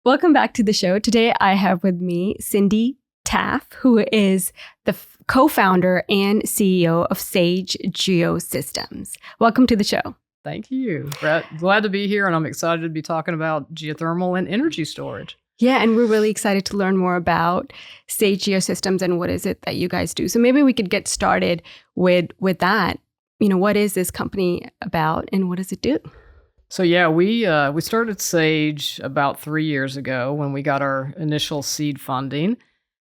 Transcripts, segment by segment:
Welcome back to the show. Today I have with me Cindy Taff, who is the co-founder and CEO of Sage Geosystems. Welcome to the show. Thank you. Brett, glad to be here, and I'm excited to be talking about geothermal and energy storage. Yeah, and we're really excited to learn more about Sage Geosystems and what is it that you guys do. So maybe we could get started with that. You know, what is this company about and what does it do? So yeah, we started Sage about 3 years ago when we got our initial seed funding.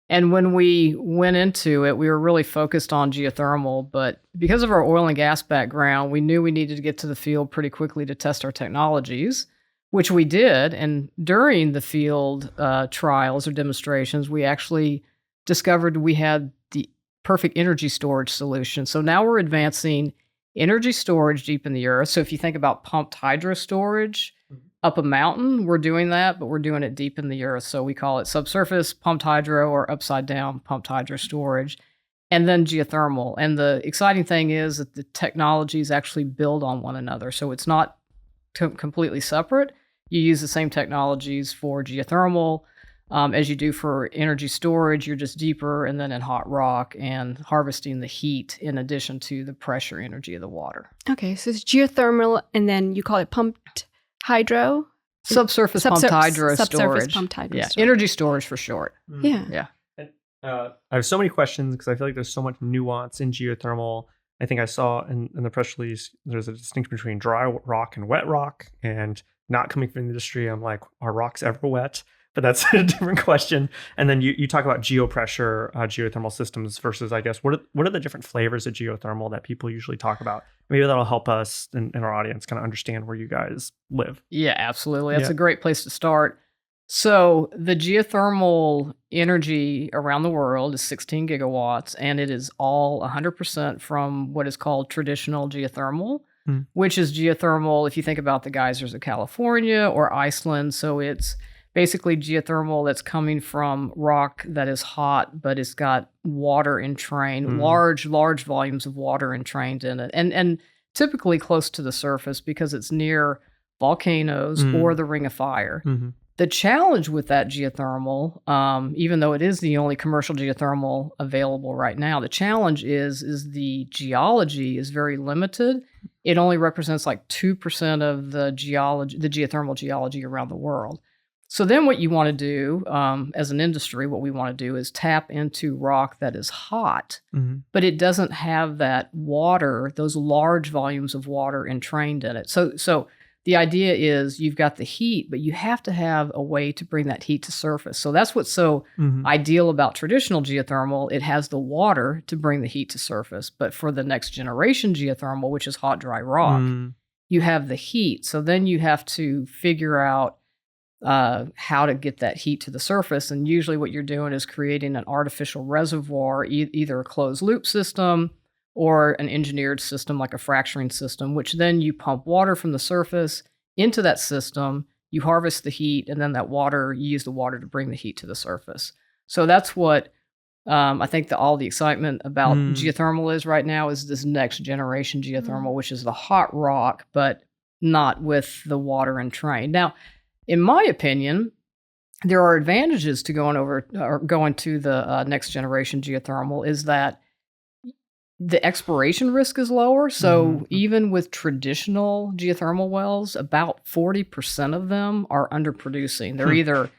And when we went into it, we were really focused on geothermal. But because of our oil and gas background, we knew we needed to get to the field pretty quickly to test our technologies, which we did. And during the field trials or demonstrations, we actually discovered we had the perfect energy storage solution. So now we're advancing energy storage deep in the earth. So if you think about pumped hydro storage up a mountain, we're doing that, but we're doing it deep in the earth. So we call it subsurface pumped hydro or upside down pumped hydro storage. And then geothermal. And the exciting thing is that the technologies actually build on one another. So it's not completely separate. You use the same technologies for geothermal as you do for energy storage. You're just deeper and then in hot rock and harvesting the heat in addition to the pressure energy of the water. Okay, so it's geothermal and then you call it pumped hydro? Subsurface pumped hydro storage. Subsurface pumped hydro storage. Energy storage for short. Yeah. I have so many questions because I feel like there's so much nuance in geothermal. I think I saw in the press release, there's a distinction between dry rock and wet rock. And not coming from the industry, I'm like, are rocks ever wet? But that's a different question. And then you talk about geopressure, geothermal systems versus, I guess, what are the different flavors of geothermal that people usually talk about? Maybe that'll help us and our audience kind of understand where you guys live. Yeah, absolutely. That's a great place to start. So the geothermal energy around the world is 16 gigawatts, and it is all 100% from what is called traditional geothermal, which is geothermal if you think about the geysers of California or Iceland. So it's basically geothermal that's coming from rock that is hot, but it's got water entrained, large volumes of water entrained in it, and typically close to the surface because it's near volcanoes or the ring of fire. The challenge with that geothermal, even though it is the only commercial geothermal available right now, the challenge is the geology is very limited. It only represents like 2% of the geothermal geology around the world. So then what you want to do as an industry, what we want to do is tap into rock that is hot, but it doesn't have that water, those large volumes of water entrained in it. So the idea is you've got the heat, but you have to have a way to bring that heat to surface. So that's what's so ideal about traditional geothermal. It has the water to bring the heat to surface. But for the next generation geothermal, which is hot, dry rock, you have the heat. So then you have to figure out how to get that heat to the surface. And usually what you're doing is creating an artificial reservoir, either a closed loop system or an engineered system like a fracturing system, which then you pump water from the surface into that system, you harvest the heat, and then you use the water to bring the heat to the surface. So that's what I think all the excitement about geothermal is right now is this next generation geothermal, which is the hot rock, but not with the water entrained. Now, in my opinion, there are advantages to going to the next generation geothermal is that the exploration risk is lower. So even with traditional geothermal wells, about 40% of them are underproducing. They're either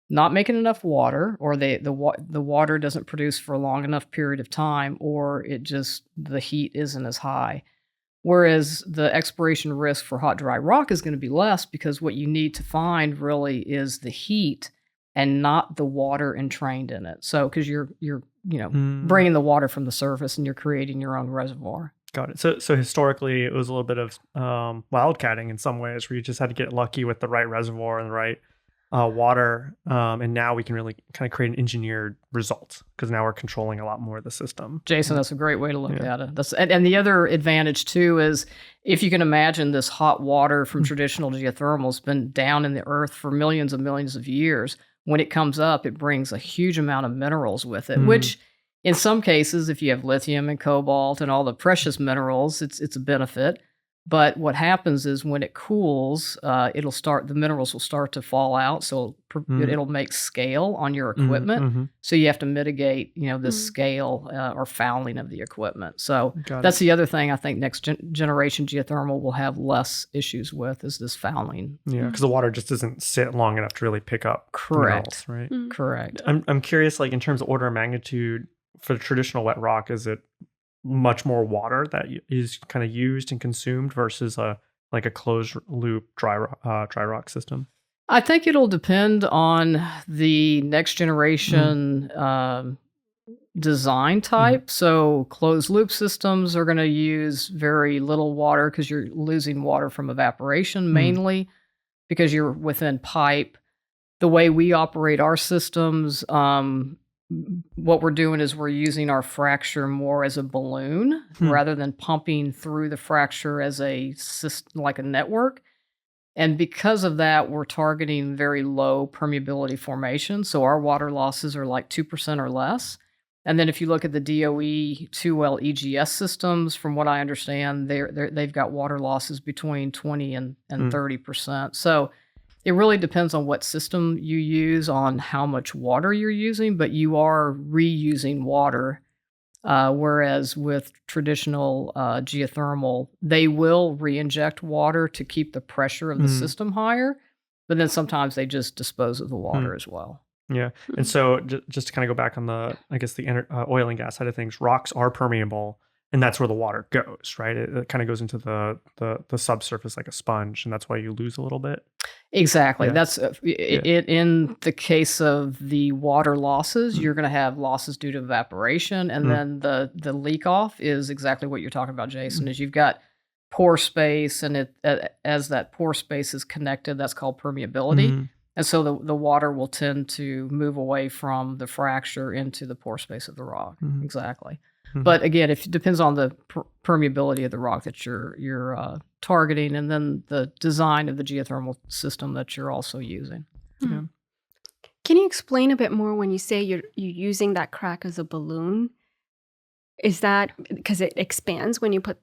not making enough water, or the water doesn't produce for a long enough period of time, or the heat isn't as high. Whereas the exploration risk for hot, dry rock is going to be less because what you need to find really is the heat and not the water entrained in it. So, because you're bringing the water from the surface and you're creating your own reservoir. Got it. So historically, it was a little bit of wildcatting in some ways, where you just had to get lucky with the right reservoir and the right water. And now we can really kind of create an engineered result because now we're controlling a lot more of the system. Jason, that's a great way to look at it. And the other advantage too is if you can imagine this hot water from traditional geothermal has been down in the earth for millions and millions of years. When it comes up, it brings a huge amount of minerals with it, which in some cases, if you have lithium and cobalt and all the precious minerals, it's a benefit. But what happens is when it cools, the minerals will start to fall out. So it'll make scale on your equipment. So you have to mitigate, this scale or fouling of the equipment. So that's the other thing I think next generation geothermal will have less issues with is this fouling. Yeah, because the water just doesn't sit long enough to really pick up Correct. minerals, right? Correct. I'm curious, like in terms of order of magnitude, for the traditional wet rock, is it much more water that is kind of used and consumed versus a closed loop dry rock system? I think it'll depend on the next generation design type. So closed loop systems are going to use very little water because you're losing water from evaporation mainly because you're within pipe. The way we operate our systems, what we're doing is we're using our fracture more as a balloon rather than pumping through the fracture as a system, like a network. And because of that, we're targeting very low permeability formation. So our water losses are like 2% or less. And then if you look at the DOE 2L EGS systems, from what I understand, they've got water losses between 20 and 30%. So it really depends on what system you use, on how much water you're using, but you are reusing water. Whereas with traditional geothermal, they will re-inject water to keep the pressure of the system higher, but then sometimes they just dispose of the water as well. Yeah. And so just to kind of go back on the oil and gas side of things, rocks are permeable. And that's where the water goes, right? It kind of goes into the subsurface like a sponge, and that's why you lose a little bit. Exactly. Yeah. That's in the case of the water losses, you're going to have losses due to evaporation, and then the leak off is exactly what you're talking about, Jason. Is you've got pore space, and as that pore space is connected, that's called permeability, and so the water will tend to move away from the fracture into the pore space of the rock. Exactly. But again, it depends on the permeability of the rock that you're targeting, and then the design of the geothermal system that you're also using. Yeah. Can you explain a bit more when you say you're using that crack as a balloon? Is that because it expands when you put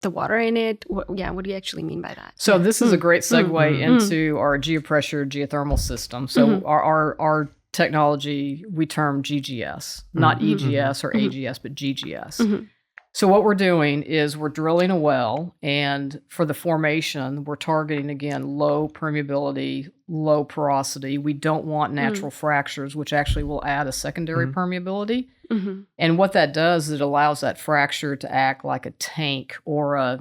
the water in it? What do you actually mean by that? So this is a great segue into our Geopressure geothermal system. So our technology we term GGS, not EGS or AGS, but GGS. So what we're doing is we're drilling a well, and for the formation, we're targeting, again, low permeability, low porosity. We don't want natural fractures, which actually will add a secondary permeability. And what that does is it allows that fracture to act like a tank or a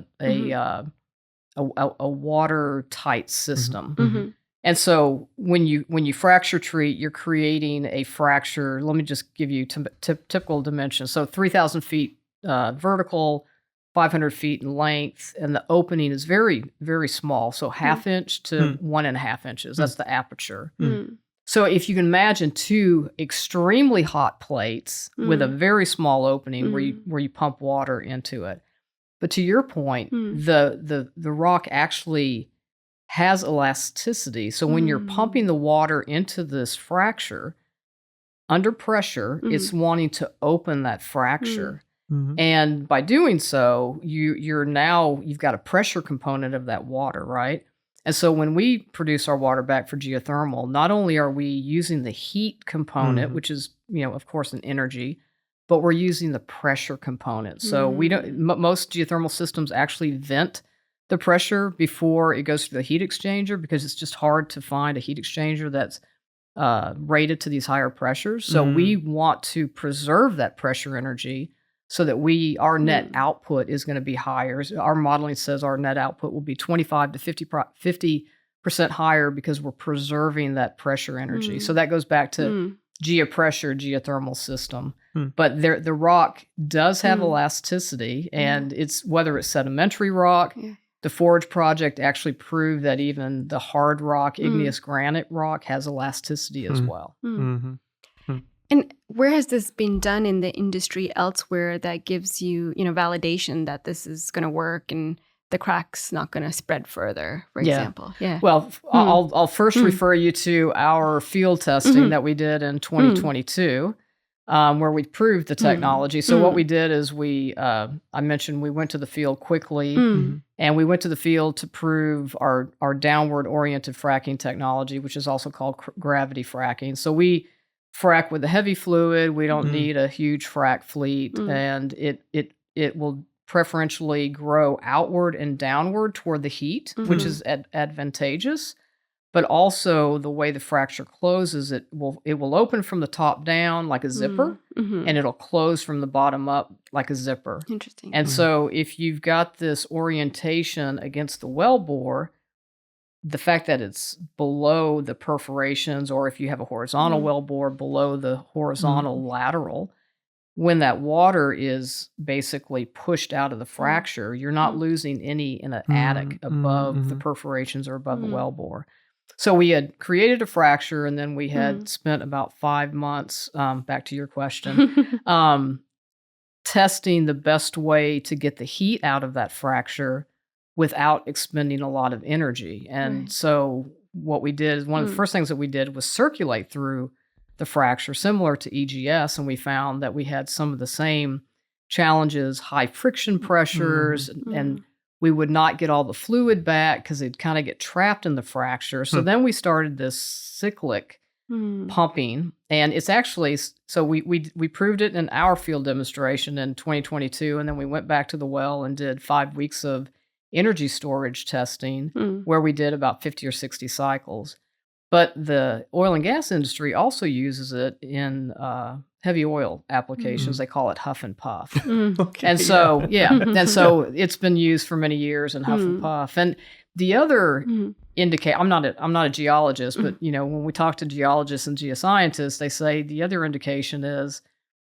watertight system. And so when you fracture treat, you're creating a fracture. Let me just give you typical dimensions. So 3,000 feet vertical, 500 feet in length, and the opening is very, very small. So half inch to 1.5 inches. That's the aperture. So if you can imagine two extremely hot plates with a very small opening where you pump water into it. But to your point, the rock actually has elasticity. So when you're pumping the water into this fracture, under pressure, it's wanting to open that fracture. And by doing so, you've got a pressure component of that water, right? And so when we produce our water back for geothermal, not only are we using the heat component, which is, of course, an energy, but we're using the pressure component. So we don't. Most geothermal systems actually vent the pressure before it goes through the heat exchanger because it's just hard to find a heat exchanger that's rated to these higher pressures. So we want to preserve that pressure energy so that our net output is going to be higher. Our modeling says our net output will be 25 to 50% higher because we're preserving that pressure energy. So that goes back to Geopressure geothermal system. But the rock does have elasticity, and it's whether it's sedimentary rock. The Forge project actually proved that even the hard rock, igneous granite rock, has elasticity as well. And where has this been done in the industry elsewhere that gives you, validation that this is going to work and the crack's not going to spread further, for example? Yeah. Well, I'll first refer you to our field testing that we did in 2022. where we proved the Mm. technology. So what Mm. we did is I mentioned we went to the field quickly, Mm. and we went to the field to prove our downward oriented fracking technology, which is also called gravity fracking. So we frack with a heavy fluid. We don't Mm. need a huge frack fleet, Mm. and it will preferentially grow outward and downward toward the heat, which Mhm. is advantageous. But also the way the fracture closes, it will open from the top down like a zipper, Mhm. and it'll close from the bottom up like a zipper. Interesting. And Mhm. so if you've got this orientation against the wellbore, the fact that it's below the perforations, or if you have a horizontal Mm. wellbore below the horizontal lateral, when that water is basically pushed out of the fracture, you're not Mm. losing any in an Mm. attic above the Mhm. perforations or above the Mm. wellbore. So we had created a fracture, and then we had Mm. spent about 5 months, back to your question, um, testing the best way to get the heat out of that fracture without expending a lot of energy. And Right. so what we did is one of the Mm. first things that we did was circulate through the fracture similar to EGS, and we found that we had some of the same challenges, high friction pressures, and Mm. we would not get all the fluid back because it'd kind of get trapped in the fracture. So Hmm. then we started this cyclic Mm. pumping, and it's actually so we proved it in our field demonstration in 2022, and then we went back to the well and did 5 weeks of energy storage testing Mm. where we did about 50 or 60 cycles. But the oil and gas industry also uses it in heavy oil applications. Mhm. They call it huff and puff. Mm. Okay. And so, yeah, Yeah. and so it's been used for many years in huff and Mm. puff. And the other Mm. indicate I'm not a geologist, Mm. but when we talk to geologists and geoscientists, they say the other indication is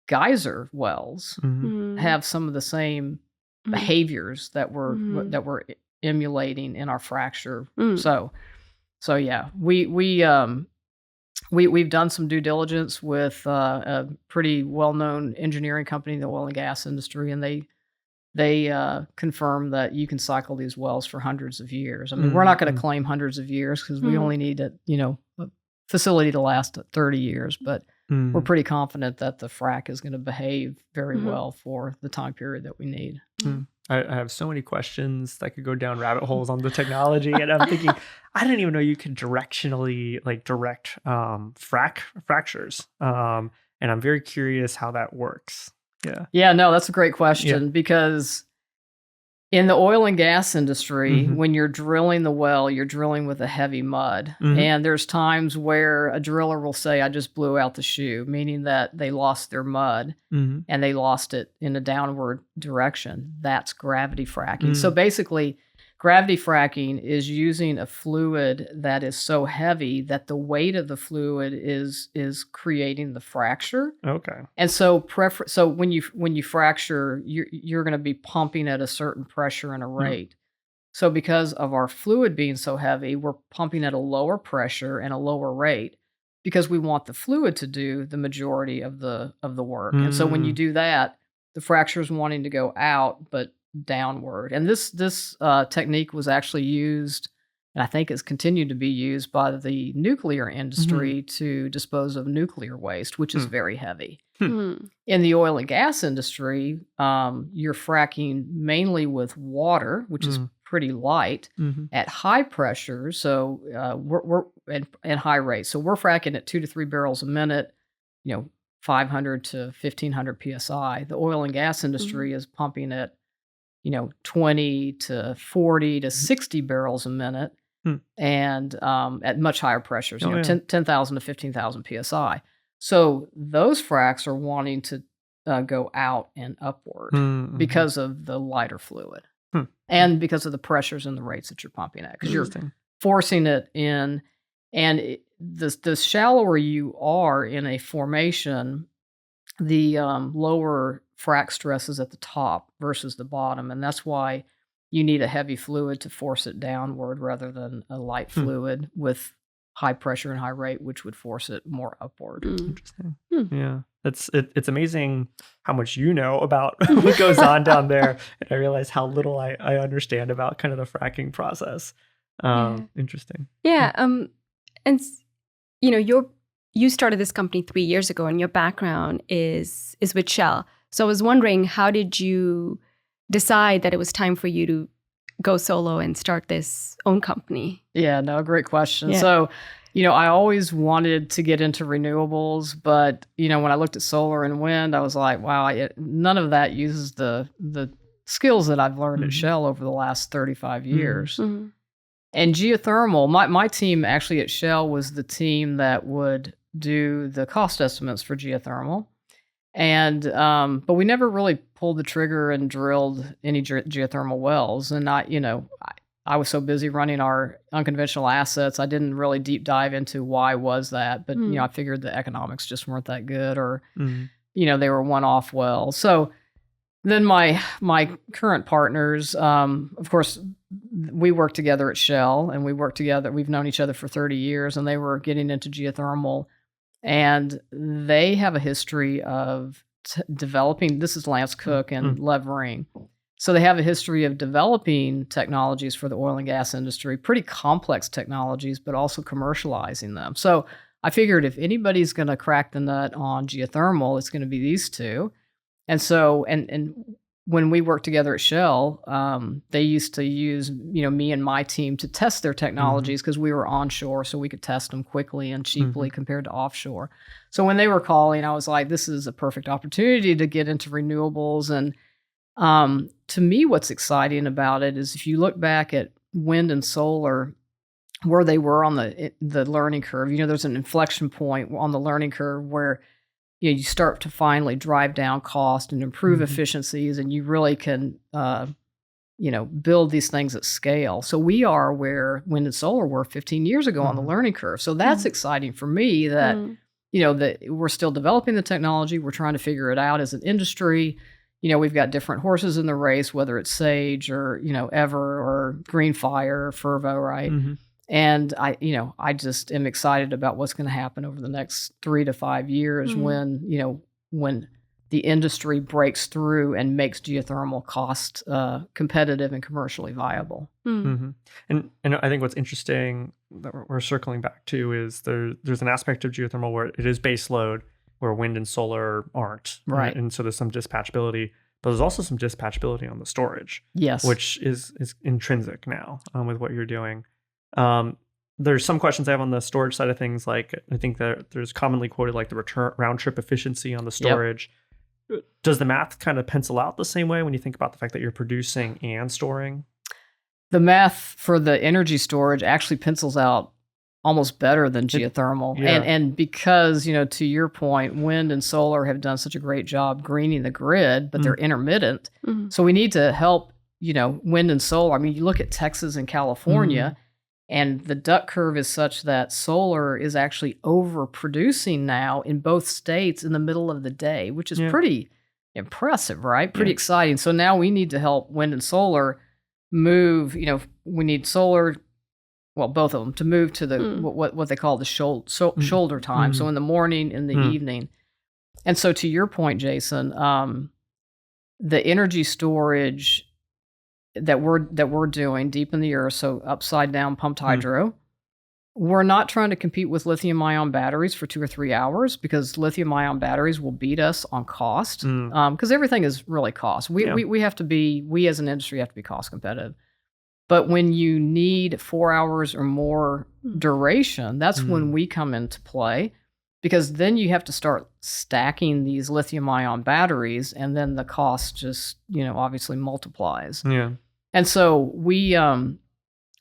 geyser wells Mhm. Mm. have some of the same Mm. behaviors that we're Mm. that we're emulating in our fracture. Mm. So yeah, we've done some due diligence with a pretty well-known engineering company in the oil and gas industry, and they confirm that you can cycle these wells for hundreds of years. I mean, we're not going Mhm. to claim hundreds of years because we Mm. only need a facility to last 30 years, but we're Mm. pretty confident that the frac is going to behave very Mhm. well for the time period that we need. Mm. I have so many questions that could go down rabbit holes on the technology, and I'm thinking, I didn't even know you could directionally direct fractures, and I'm very curious how that works. Yeah. Yeah, no, that's a great question because in the oil and gas industry, Mhm. when you're drilling the well, you're drilling with a heavy mud. Mhm. And there's times where a driller will say, I just blew out the shoe, meaning that they lost their mud Mhm. and they lost it in a downward direction. That's gravity fracking. So Mm. basically, gravity fracking is using a fluid that is so heavy that the weight of the fluid is creating the fracture. Okay. And so so when you fracture, you're going to be pumping at a certain pressure and a rate. So because of our fluid being so heavy, we're pumping at a lower pressure and a lower rate because we want the fluid to do the majority of the work. And so when you Mm. do that, the fracture is wanting to go out but downward. And this technique was actually used, and I think it's continued to be used by the nuclear industry to dispose of nuclear waste, which is Hmm. very heavy. Mm. In the oil and gas industry, you're fracking mainly with water, which is Mm. pretty light Mhm. at high pressure. So we're at high rates. So we're fracking at 2 to 3 barrels a minute, 500 to 1500 psi. The oil and gas industry is pumping at 20 to 40 to 60 barrels a minute, Hmm. and at much higher pressures, Oh, yeah. 10,000 to 15,000 psi. So those fracs are wanting to go out and upward Mhm. because of the lighter fluid Hmm. and because of the pressures and the rates that you're pumping at, because you're Interesting. forcing it in. And the shallower you are in a formation, the lower frac stress is at the top versus the bottom. And that's why you need a heavy fluid to force it downward rather than a light Hmm. fluid with high pressure and high rate, which would force it more upward. Mm. Interesting. Hmm. Yeah. It's amazing how much you know about what goes on down there. And I realize how little I understand about kind of the fracking process. Yeah. Interesting. Yeah. And your you started this company 3 years ago, and your background is with Shell. So I was wondering, how did you decide that it was time for you to go solo and start this own company? Yeah, no, great question. Yeah. So, I always wanted to get into renewables, but, when I looked at solar and wind, I was like, wow, none of that uses the skills that I've learned at Shell over the last 35 years. Mm-hmm. And geothermal, my team actually at Shell was the team that would do the cost estimates for geothermal. And but we never really pulled the trigger and drilled any geothermal wells. And I was so busy running our unconventional assets, I didn't really deep dive into why was that. But I figured the economics just weren't that good, or they were one-off wells. So then my current partners, of course, we worked together at Shell, and we worked together. We've known each other for 30 years, and they were getting into geothermal. And they have a history of developing, this is Lance Cook and Levering. So they have a history of developing technologies for the oil and gas industry, pretty complex technologies, but also commercializing them. So I figured if anybody's going to crack the nut on geothermal, it's going to be these two. And so, and when we worked together at Shell, they used to use, me and my team to test their technologies because we were onshore, so we could test them quickly and cheaply compared to offshore. So when they were calling, I was like, this is a perfect opportunity to get into renewables. And to me, what's exciting about it is if you look back at wind and solar, where they were on the learning curve, there's an inflection point on the learning curve where you start to finally drive down cost and improve efficiencies, and you really can, build these things at scale. So we are where wind and solar were 15 years ago on the learning curve. So that's exciting for me that, that we're still developing the technology. We're trying to figure it out as an industry. We've got different horses in the race, whether it's Sage or, Eavor or Greenfire or Fervo, right? And I just am excited about what's going to happen over the next 3 to 5 years when the industry breaks through and makes geothermal cost competitive and commercially viable. And I think what's interesting that we're circling back to is there's an aspect of geothermal where it is base load, where wind and solar aren't. Right. And so there's some dispatchability, but there's also some dispatchability on the storage. Yes. Which is intrinsic now with what you're doing. There's some questions I have on the storage side of things. Like, I think that there's commonly quoted like the round trip efficiency on the storage. Does the math kind of pencil out the same way when you think about the fact that you're producing and storing? The math for the energy storage actually pencils out almost better than geothermal. And because, to your point, wind and solar have done such a great job greening the grid, but they're intermittent. So we need to help, wind and solar. I mean, you look at Texas and California, and the duck curve is such that solar is actually overproducing now in both states in the middle of the day, which is pretty impressive, right? Pretty exciting. So now we need to help wind and solar move, we need solar, well, both of them, to move to the what they call the shoulder time. So in the morning, in the evening. And so to your point, Jason, the energy storage that we're doing deep in the earth, so upside down pumped hydro, we're not trying to compete with lithium ion batteries for 2 or 3 hours, because lithium ion batteries will beat us on cost, because everything is really cost. We have to be, we as an industry have to be cost competitive. But when you need 4 hours or more duration, that's when we come into play, because then you have to start stacking these lithium ion batteries, and then the cost just, obviously multiplies. Yeah. And so we're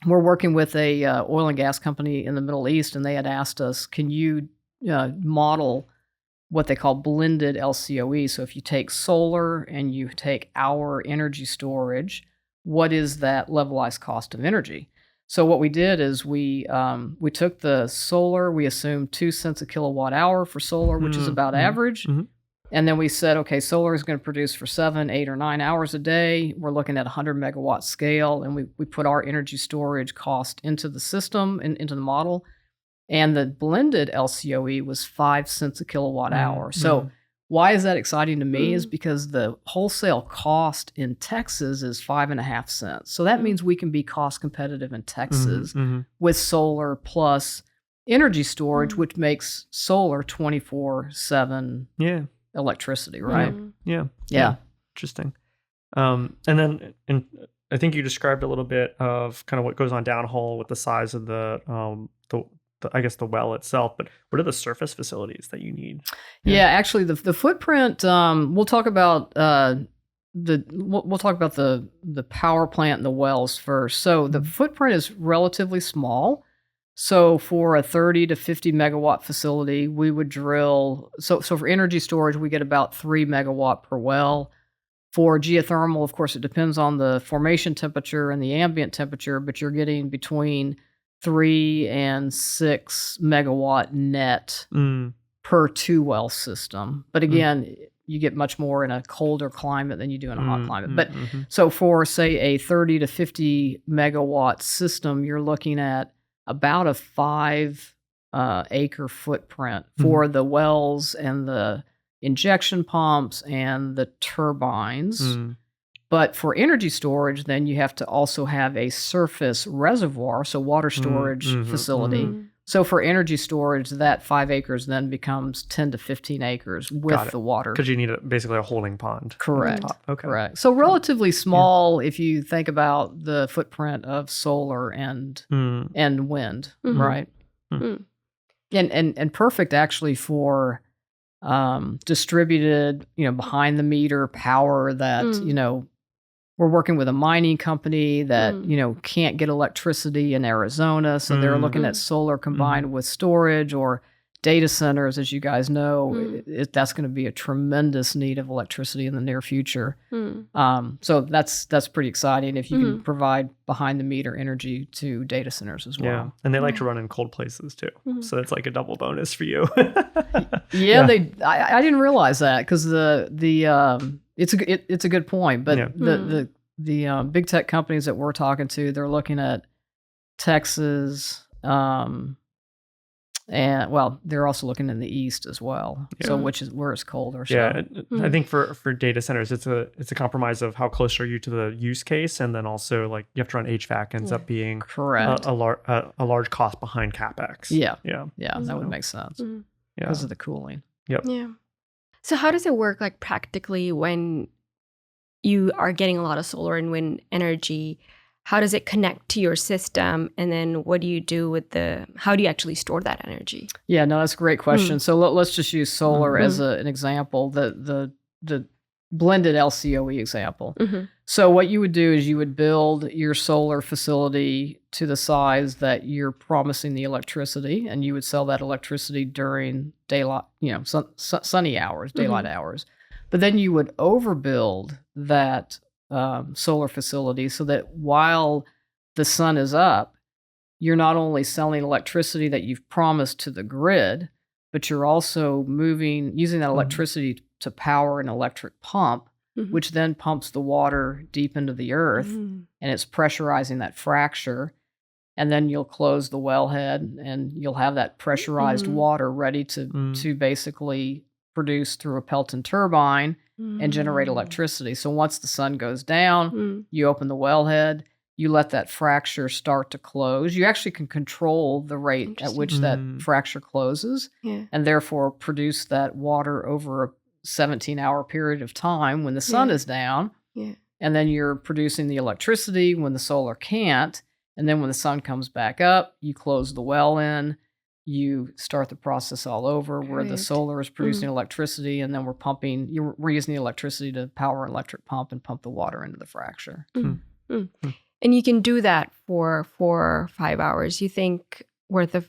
working with a oil and gas company in the Middle East, and they had asked us, can you model what they call blended LCOE? So if you take solar and you take our energy storage, what is that levelized cost of energy? So what we did is we took the solar, we assumed 2 cents a kilowatt hour for solar, which is about average. And then we said, okay, solar is going to produce for 7, 8, or 9 hours a day. We're looking at 100 megawatt scale, and we put our energy storage cost into the system and into the model. And the blended LCOE was 5 cents a kilowatt hour. So why is that exciting to me is because the wholesale cost in Texas is 5.5 cents. So that means we can be cost competitive in Texas with solar plus energy storage, Mm. which makes solar 24/7 Yeah. electricity, right? Mm. Yeah. Yeah. Interesting. And then I think you described a little bit of kind of what goes on downhole with the size of the I guess the well itself, but what are the surface facilities that you need? Yeah, actually, the footprint. We'll talk about we'll talk about the power plant and the wells first. So the Mhm. footprint is relatively small. So for a 30 to 50 megawatt facility, we would drill. So for energy storage, we get about 3 megawatt per well. For geothermal, of course, it depends on the formation temperature and the ambient temperature, but you're getting between 3 and 6 megawatt net Mm, per 2 well system. But mm, again, you get much more in a colder climate than you do in a hot climate. But mhm. so for, say, a 30 to 50 megawatt system, you're looking at about a 5 acre footprint for the wells and the injection pumps and the turbines. Mm, But for energy storage, then you have to also have a surface reservoir, so water storage mhm, facility. Mm. So for energy storage, that 5 acres then becomes 10 to 15 acres Got with it. the water. Because you need basically a holding pond. at the Correct. top. Okay. Correct. So relatively small if you think about the footprint of solar and wind, Mhm. right? Mm. And perfect actually for distributed, behind the meter power that, Mm. we're working with a mining company that, Mm. can't get electricity in Arizona. So they're looking at Mm. solar combined with storage, or data centers. As you guys know, Mm. that's going to be a tremendous need of electricity in the near future. Mm. So that's pretty exciting if you can Mhm. provide behind the meter energy to data centers as Yeah. well. And they like to Yeah. run in cold places too. Mhm. So it's like a double bonus for you. Yeah, I didn't realize that because it's a good point, but Yeah. the big tech companies that we're talking to, they're looking at Texas, and well, they're also looking in the east as well. So Yeah. which is where it's colder. Yeah, So I think for data centers, it's a compromise of how close are you to the use case, and then also like you have to run HVAC ends Yeah. up being correct. a large cost behind capex. Yeah, Yeah. that So, would make sense Mm. Yeah. because of the cooling. Yep. Yeah. So how does it work like practically when you are getting a lot of solar and wind energy? How does it connect to your system? And then what do you do with how do you actually store that energy? Yeah, no, that's a great question. So let's just use solar Mhm. as an example, the blended LCOE example. Mm-hmm. So what you would do is you would build your solar facility to the size that you're promising the electricity, and you would sell that electricity during daylight, sunny hours, daylight hours. But then you would overbuild that solar facility so that while the sun is up, you're not only selling electricity that you've promised to the grid, but you're also using that electricity to power an electric pump, Mhm. which then pumps the water deep into the earth, Mm. and it's pressurizing that fracture. And then you'll close the wellhead, and you'll have that pressurized Mhm. water ready to basically produce through a Pelton turbine and generate Mm. electricity. So once the sun goes down, Mm. you open the wellhead, you let that fracture start to close. You actually can control the rate at which that Interesting. fracture closes, Yeah. and therefore produce that water over a 17-hour period of time when the sun Yeah. is down. Yeah. And then you're producing the electricity when the solar can't. And then when the sun comes back up, you close the well in, you start the process all over where the Right. solar is producing electricity, and then we're using the electricity to power an electric pump and pump the water into the fracture. Mm. Mm. Hmm. And you can do that for 4 or 5 hours. You think worth of,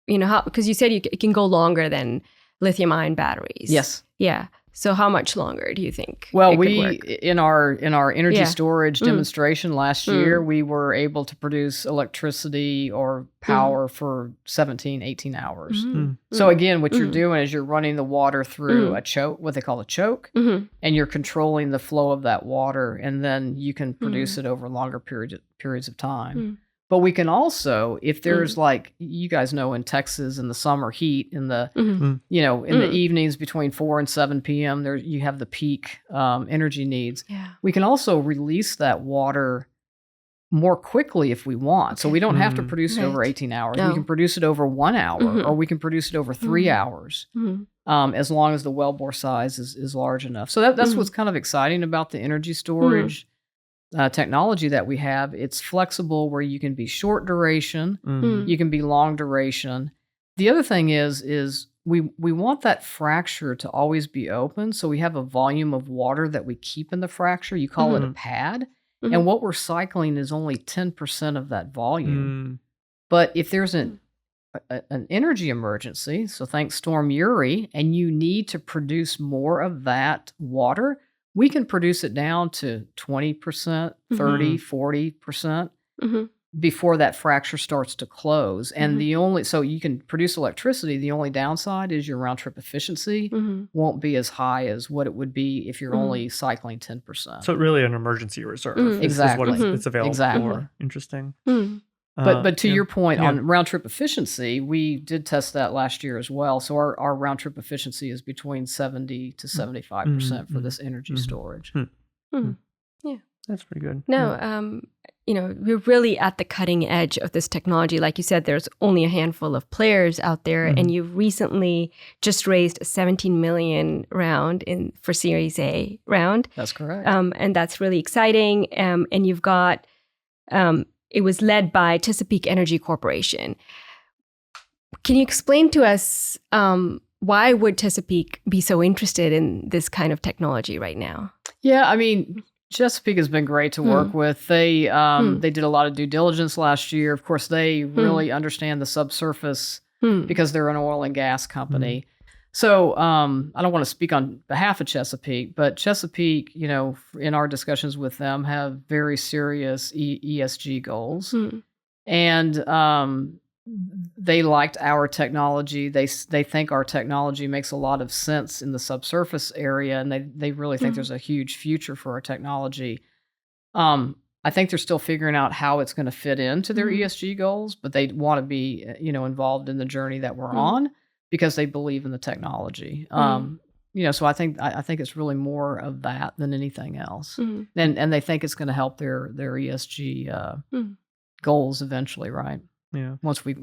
how, because you said it can go longer than lithium ion batteries. Yes. Yeah. So how much longer do you think? Well, it could we work? in our energy Yeah. storage Mm. demonstration last year, we were able to produce electricity or power for 17, 18 hours. Mhm. So again, what you're Mhm. doing is you're running the water through a choke, what they call a choke, Mhm. and you're controlling the flow of that water, and then you can produce it over longer periods of time. Mm. But we can also, if there's like, you guys know in Texas in the summer heat, in the Mhm. in the evenings between 4 and 7 p.m., there you have the peak energy needs. Yeah. We can also release that water more quickly if we want. So we don't have to Mm. produce it over Right. 18 hours. No. We can produce it over 1 hour, Mhm. or we can produce it over 3 Mhm. hours, Mhm. as long as the wellbore size is large enough. So that's Mhm. what's kind of exciting about the energy Mhm. storage technology that we have. It's flexible where you can be short duration, Mm. you can be long duration. The other thing is we want that fracture to always be open, so we have a volume of water that we keep in the fracture. You call it a Mhm. pad, Mhm. and what we're cycling is only 10% of that volume. Mm. But if there's Mm. an energy emergency, so think Storm Uri, and you need to produce more of that water, we can produce it down to 20%, 30, Mhm. 40% Mhm. before that fracture starts to close. And Mhm. so you can produce electricity. The only downside is your round trip efficiency Mhm. won't be as high as what it would be if you're Mhm. only cycling 10%. So really an emergency reserve Mm. is what Exactly. it's available Exactly. for. Interesting. Mhm. But to Yeah. your point Yeah. on round trip efficiency, we did test that last year as well. So our round trip efficiency is between 70 to 75% for Mm. this energy Mhm. storage. Hmm. Hmm. Mhm. Yeah. That's pretty good. No, Yeah. we're really at the cutting edge of this technology. Like you said, there's only a handful of players out there, and Mhm. you've recently just raised a 17 million round for Series A round, That's correct. and that's really exciting. And you've got it was led by Chesapeake Energy Corporation. Can you explain to us why would Chesapeake be so interested in this kind of technology right now? Yeah, I mean, Chesapeake has been great to work with. They did a lot of due diligence last year. Of course, they really understand the subsurface because they're an oil and gas company. So I don't want to speak on behalf of Chesapeake, but Chesapeake, in our discussions with them, have very serious ESG goals, and they liked our technology. They think our technology makes a lot of sense in the subsurface area, and they really think there's a huge future for our technology. I think they're still figuring out how it's going to fit into their ESG goals, but they want to be, involved in the journey that we're on because they believe in the technology. So I think it's really more of that than anything else, and they think it's going to help their ESG goals eventually, right? Yeah. Once we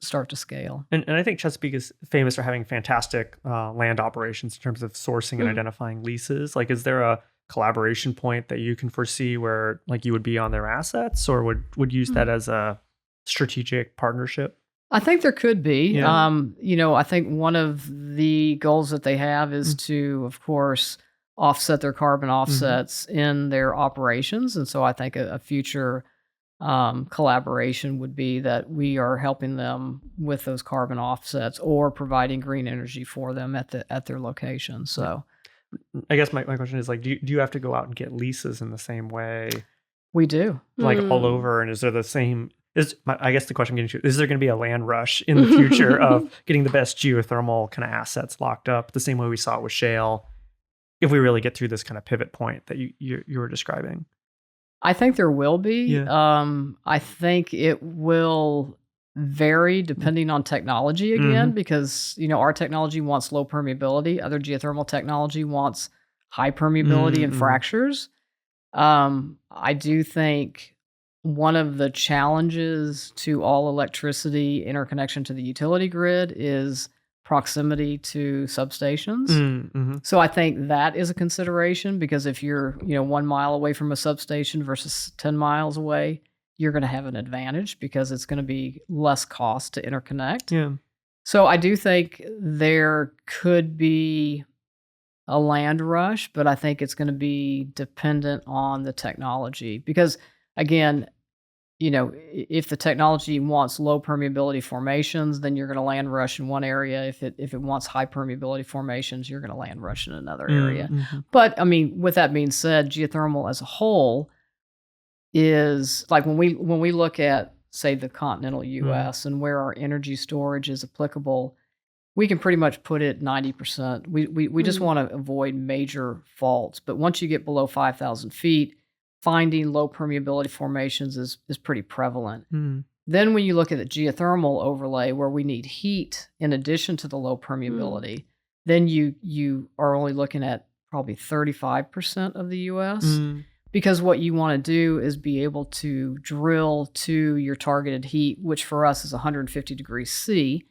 start to scale. And I think Chesapeake is famous for having fantastic land operations in terms of sourcing and identifying leases. Like, is there a collaboration point that you can foresee where like you would be on their assets, or would use that as a strategic partnership? I think there could be. Yeah. I think one of the goals that they have is to, of course, offset their carbon offsets in their operations. And so I think a future collaboration would be that we are helping them with those carbon offsets or providing green energy for them at their location. So I guess my question is like, do you have to go out and get leases in the same way, we do. like all over? And is there the same? I guess the question I'm getting to is there going to be a land rush in the future of getting the best geothermal kind of assets locked up the same way we saw it with shale, if we really get through this kind of pivot point that you were describing? I think there will be. Yeah. I think it will vary depending on technology again, because our technology wants low permeability. Other geothermal technology wants high permeability and fractures. I do think one of the challenges to all electricity interconnection to the utility grid is proximity to substations. So I think that is a consideration, because if you're 1 mile away from a substation versus 10 miles away, you're going to have an advantage because it's going to be less cost to interconnect. Yeah. So I do think there could be a land rush, but I think it's going to be dependent on the technology, because again, if the technology wants low permeability formations, then you're going to land rush in one area. If it wants high permeability formations, you're going to land rush in another area. But I mean, with that being said, geothermal as a whole is like when we look at, say, the continental U.S. and where our energy storage is applicable, we can pretty much put it 90%. We just want to avoid major faults. But once you get below 5,000 feet, finding low permeability formations is pretty prevalent. Then when you look at the geothermal overlay, where we need heat in addition to the low permeability, then you are only looking at probably 35% of the U.S. because what you want to do is be able to drill to your targeted heat, which for us is 150 degrees C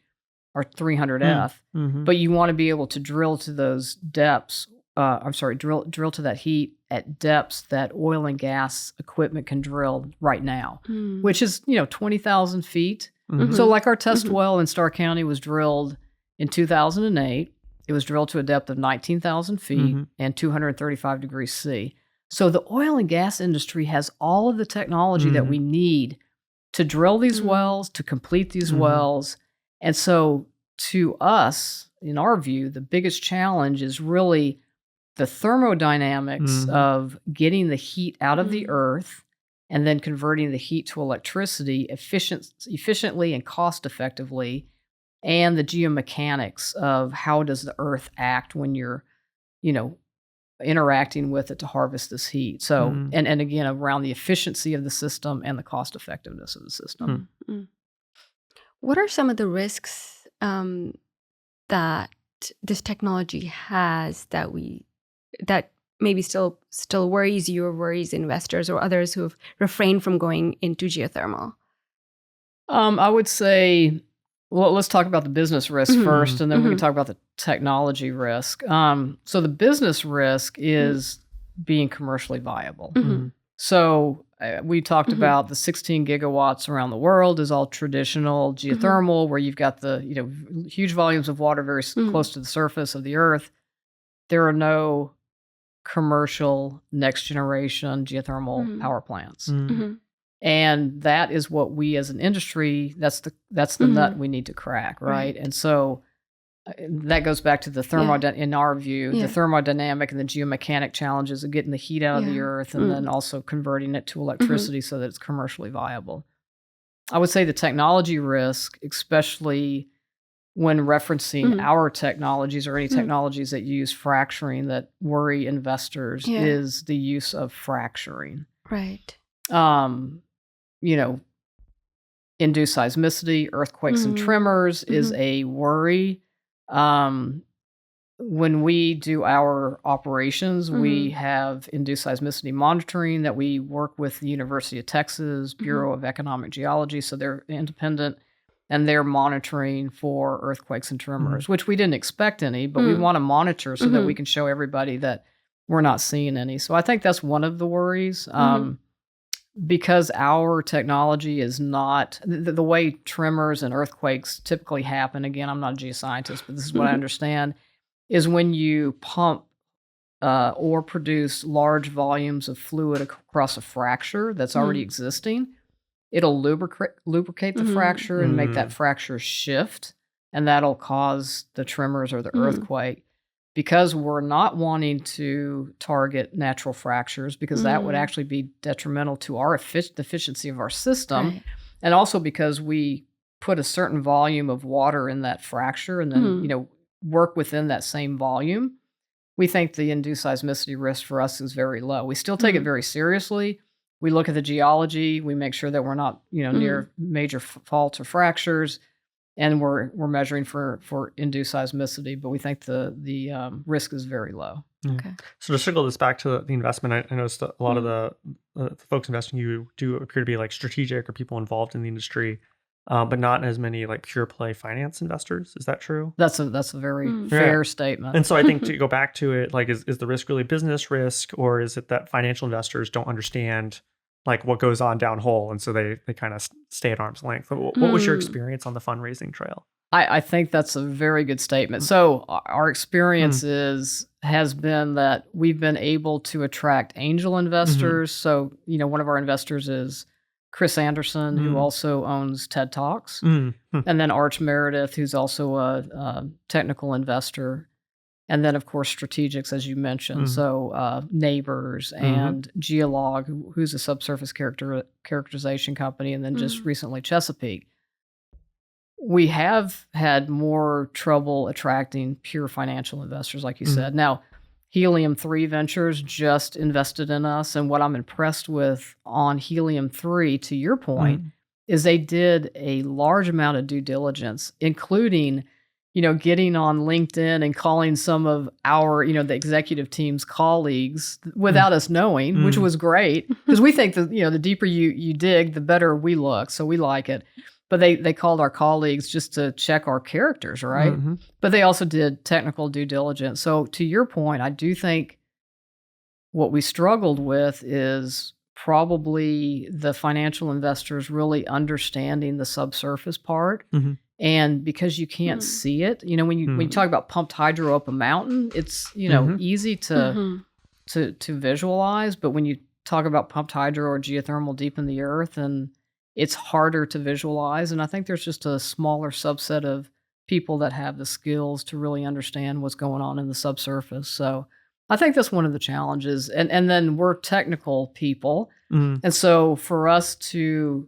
or 300 F. But you want to be able to drill to those depths. Drill to that heat at depths that oil and gas equipment can drill right now, which is 20,000 feet. So like our test well in Starr County was drilled in 2008. It was drilled to a depth of 19,000 feet and 235 degrees C. So the oil and gas industry has all of the technology that we need to drill these wells, to complete these wells. And so to us, in our view, the biggest challenge is really the thermodynamics of getting the heat out of the earth and then converting the heat to electricity efficiently and cost effectively, and the geomechanics of how does the earth act when you're, interacting with it to harvest this heat. So, and again, around the efficiency of the system and the cost effectiveness of the system. What are some of the risks that this technology has that maybe still worries you or worries investors or others who have refrained from going into geothermal? I would say, well, let's talk about the business risk first, and then we can talk about the technology risk. So the business risk is being commercially viable. So we talked about the 16 gigawatts around the world is all traditional geothermal, where you've got the huge volumes of water very close to the surface of the earth. There are no commercial next generation geothermal power plants. And that is what we as an industry, that's the nut we need to crack, right? And so that goes back to the in our view, the thermodynamic and the geomechanic challenges of getting the heat out of the earth and then also converting it to electricity so that it's commercially viable. I would say the technology risk, especially when referencing our technologies or any technologies that use fracturing that worry investors, is the use of fracturing. Right. Induced seismicity, earthquakes and tremors is a worry. When we do our operations, we have induced seismicity monitoring that we work with the University of Texas Bureau of Economic Geology. So they're independent and they're monitoring for earthquakes and tremors, which we didn't expect any, but we want to monitor so that we can show everybody that we're not seeing any. So I think that's one of the worries. Because our technology is not the way tremors and earthquakes typically happen. Again, I'm not a geoscientist, but this is what I understand, is when you pump or produce large volumes of fluid across a fracture that's already existing, it'll lubricate the fracture and make that fracture shift, and that'll cause the tremors or the earthquake. Because we're not wanting to target natural fractures, because that would actually be detrimental to our the efficiency of our system. And also because we put a certain volume of water in that fracture and then, work within that same volume, we think the induced seismicity risk for us is very low. We still take it very seriously. We look at the geology. We make sure that we're not, near major faults or fractures. And we're measuring for induced seismicity, but we think the risk is very low. Okay. So to circle this back to the investment, I noticed a lot of the folks investing you do appear to be like strategic or people involved in the industry, but not as many like pure play finance investors. Is that true? That's a very fair statement. And so I think to go back to it, like, is the risk really business risk, or is it that financial investors don't understand like what goes on downhole, and so they kind of stay at arm's length? What was your experience on the fundraising trail? I think that's a very good statement. So our experience has been that we've been able to attract angel investors. So, one of our investors is Chris Anderson, who also owns TED Talks, and then Arch Meredith, who's also a technical investor. And then, of course, strategics, as you mentioned. So Neighbors and Geolog, who's a subsurface characterization company, and then just recently Chesapeake. We have had more trouble attracting pure financial investors, like you said. Now, Helium 3 Ventures just invested in us. And what I'm impressed with on Helium 3, to your point, is they did a large amount of due diligence, including getting on LinkedIn and calling some of our, the executive team's colleagues without us knowing, which was great because we think that, the deeper you dig, the better we look. So we like it. But they called our colleagues just to check our characters, right? Mhm. But they also did technical due diligence. So to your point, I do think what we struggled with is probably the financial investors really understanding the subsurface part. Mhm. And because you can't see it, when you talk about pumped hydro up a mountain, it's easy to visualize. But when you talk about pumped hydro or geothermal deep in the earth, and it's harder to visualize. And I think there's just a smaller subset of people that have the skills to really understand what's going on in the subsurface. So I think that's one of the challenges. And then we're technical people. Mhm. And so for us to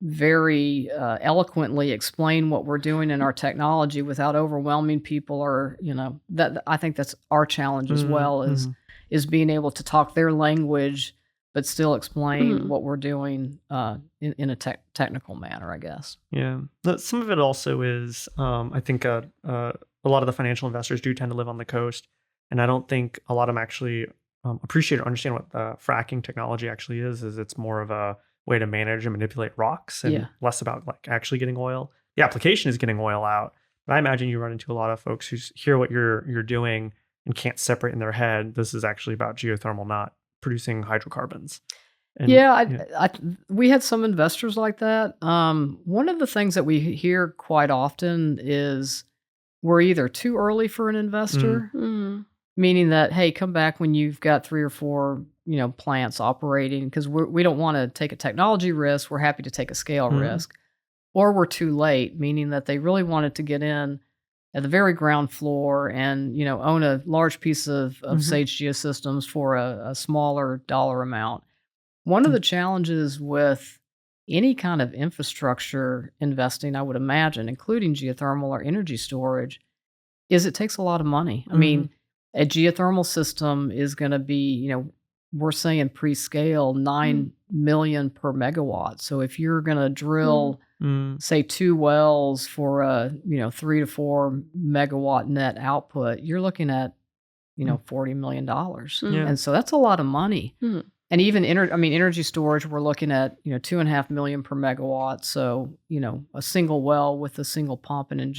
very eloquently explain what we're doing in our technology without overwhelming people, or that I think that's our challenge as well, is being able to talk their language but still explain what we're doing in a technical manner, I guess. Yeah. Some of it also is, I think a lot of the financial investors do tend to live on the coast, and I don't think a lot of them actually appreciate or understand what the fracking technology actually is. It's more of a way to manage and manipulate rocks, and less about like actually getting oil. The application is getting oil out, but I imagine you run into a lot of folks who hear what you're doing and can't separate in their head. This is actually about geothermal, not producing hydrocarbons. And, we had some investors like that. One of the things that we hear quite often is we're either too early for an investor, meaning that, hey, come back when you've got 3 or 4 plants operating, because we don't want to take a technology risk. We're happy to take a scale risk. Or we're too late, meaning that they really wanted to get in at the very ground floor and own a large piece of Sage Geosystems for a smaller dollar amount. One of the challenges with any kind of infrastructure investing, I would imagine, including geothermal or energy storage, is it takes a lot of money. I mean, a geothermal system is going to be, we're saying pre-scale 9 million per megawatt. So if you're going to drill, say 2 wells for a 3 to 4 megawatt net output, you're looking at $40 million. And so that's a lot of money. And even energy storage, we're looking at 2.5 million per megawatt. So a single well with a single pump and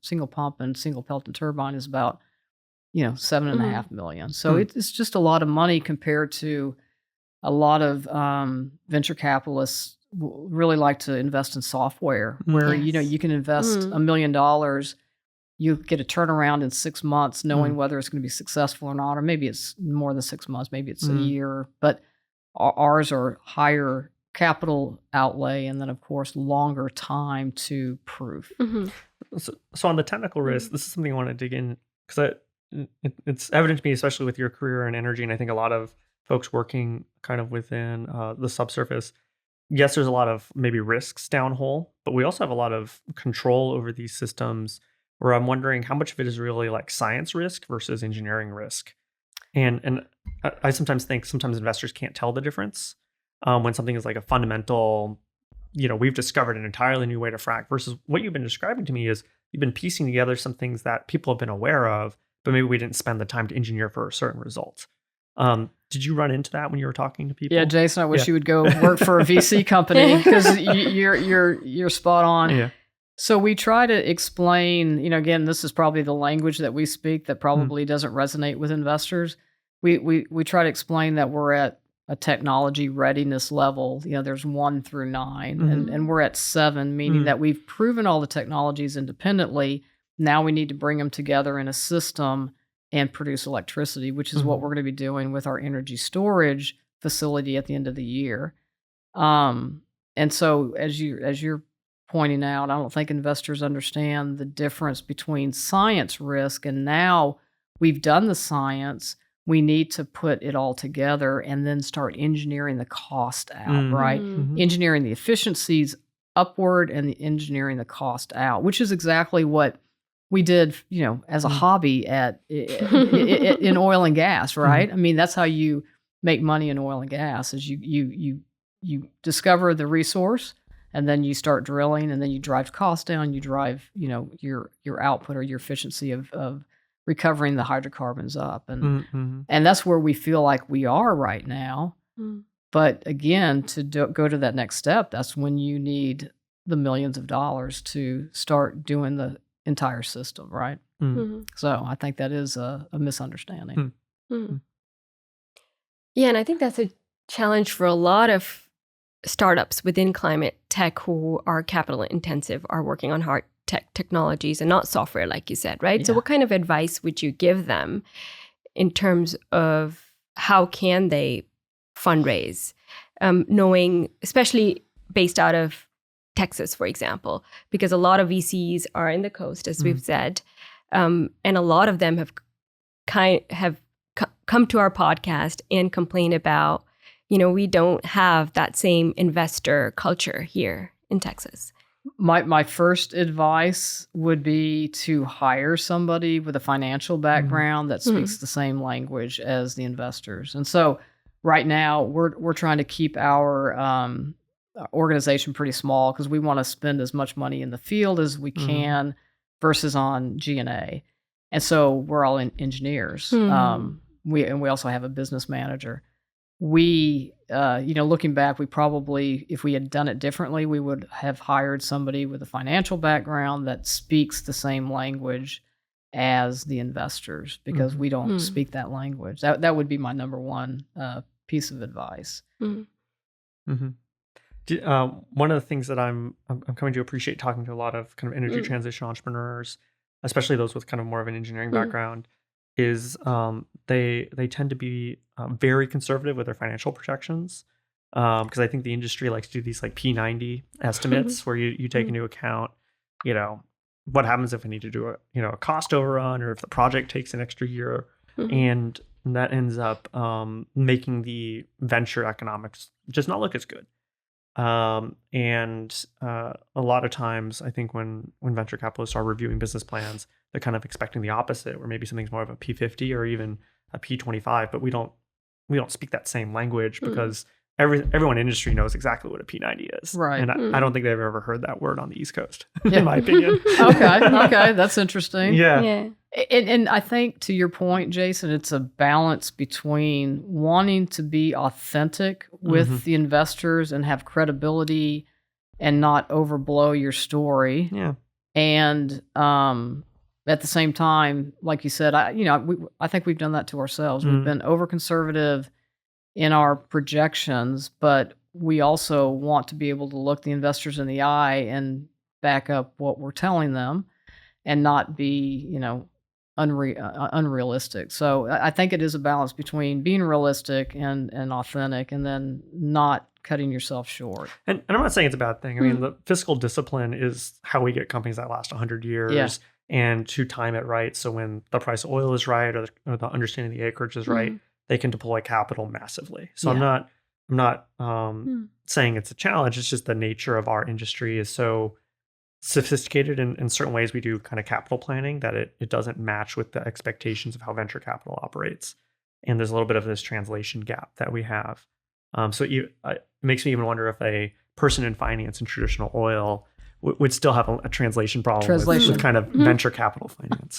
single pump and single Pelton turbine is about 7.5 million. So it's just a lot of money compared to a lot of venture capitalists really like to invest in software, where you can invest $1 million, you get a turnaround in 6 months, knowing whether it's going to be successful or not, or maybe it's more than 6 months, maybe it's a year. But ours are higher capital outlay, and then of course longer time to proof. So on the technical risk, this is something I want to dig in, because it's evident to me, especially with your career in energy, and I think a lot of folks working kind of within the subsurface. Yes, there's a lot of maybe risks downhole, but we also have a lot of control over these systems, where I'm wondering how much of it is really like science risk versus engineering risk. And I sometimes think investors can't tell the difference when something is like a fundamental, we've discovered an entirely new way to frack, versus what you've been describing to me is you've been piecing together some things that people have been aware of, but maybe we didn't spend the time to engineer for a certain result. Did you run into that when you were talking to people? Yeah, Jason, I wish you would go work for a VC company, because you're spot on. Yeah. So we try to explain, again, this is probably the language that we speak that probably doesn't resonate with investors. We try to explain that we're at a technology readiness level. There's 1 through 9, and we're at 7, meaning that we've proven all the technologies independently. Now we need to bring them together in a system and produce electricity, which is what we're going to be doing with our energy storage facility at the end of the year. And so as you're pointing out, I don't think investors understand the difference between science risk, and now we've done the science, we need to put it all together and then start engineering the cost out, right? Engineering the efficiencies upward and engineering the cost out, which is exactly what we did, as a hobby in oil and gas, right? I mean, that's how you make money in oil and gas, is you discover the resource, and then you start drilling, and then you drive costs down, you drive, your output or your efficiency of recovering the hydrocarbons up. And that's where we feel like we are right now. Mm. But again, to go to that next step, that's when you need the millions of dollars to start doing the entire system, right? Mhm. So I think that is a misunderstanding. Mm. Yeah, and I think that's a challenge for a lot of startups within climate tech who are capital intensive, are working on hard tech technologies and not software, like you said, right? So Yeah. what kind of advice would you give them in terms of how can they fundraise, knowing, especially based out of Texas, for example, because a lot of VCs are in the coast, as we've said, and a lot of them have come to our podcast and complain about, we don't have that same investor culture here in Texas. My first advice would be to hire somebody with a financial background that speaks the same language as the investors. And so right now we're trying to keep our organization pretty small because we want to spend as much money in the field as we can versus on G&A. And so we're all engineers. We also have a business manager. We, looking back, we probably, if we had done it differently, we would have hired somebody with a financial background that speaks the same language as the investors, because we don't speak that language. That would be my number one piece of advice. One of the things that I'm coming to appreciate talking to a lot of kind of energy transition entrepreneurs, especially those with kind of more of an engineering background, is they tend to be very conservative with their financial projections, because I think the industry likes to do these like P90 estimates where you take into account, what happens if I need to do a cost overrun, or if the project takes an extra year, and that ends up making the venture economics just not look as good. And a lot of times I think when venture capitalists are reviewing business plans, they're kind of expecting the opposite, where maybe something's more of a P50 or even a P25, but we don't speak that same language because everyone in industry knows exactly what a P90 is. Right. And I don't think they've ever heard that word on the East Coast, in my opinion. Okay. That's interesting. Yeah. And I think, to your point, Jason, it's a balance between wanting to be authentic with the investors and have credibility and not overblow your story. Yeah. And at the same time, like you said, I think we've done that to ourselves. We've been over conservative in our projections, but we also want to be able to look the investors in the eye and back up what we're telling them and not be, unrealistic. So I think it is a balance between being realistic and authentic, and then not cutting yourself short. And I'm not saying it's a bad thing. I mean, the fiscal discipline is how we get companies that last 100 years, and to time it right. So when the price of oil is right, or the understanding of the acreage is right, they can deploy capital massively. So I'm not saying it's a challenge. It's just the nature of our industry is so sophisticated in certain ways. We do kind of capital planning that it doesn't match with the expectations of how venture capital operates. And there's a little bit of this translation gap that we have. So it makes me even wonder if a person in finance in traditional oil would still have a translation problem with kind of venture capital finance.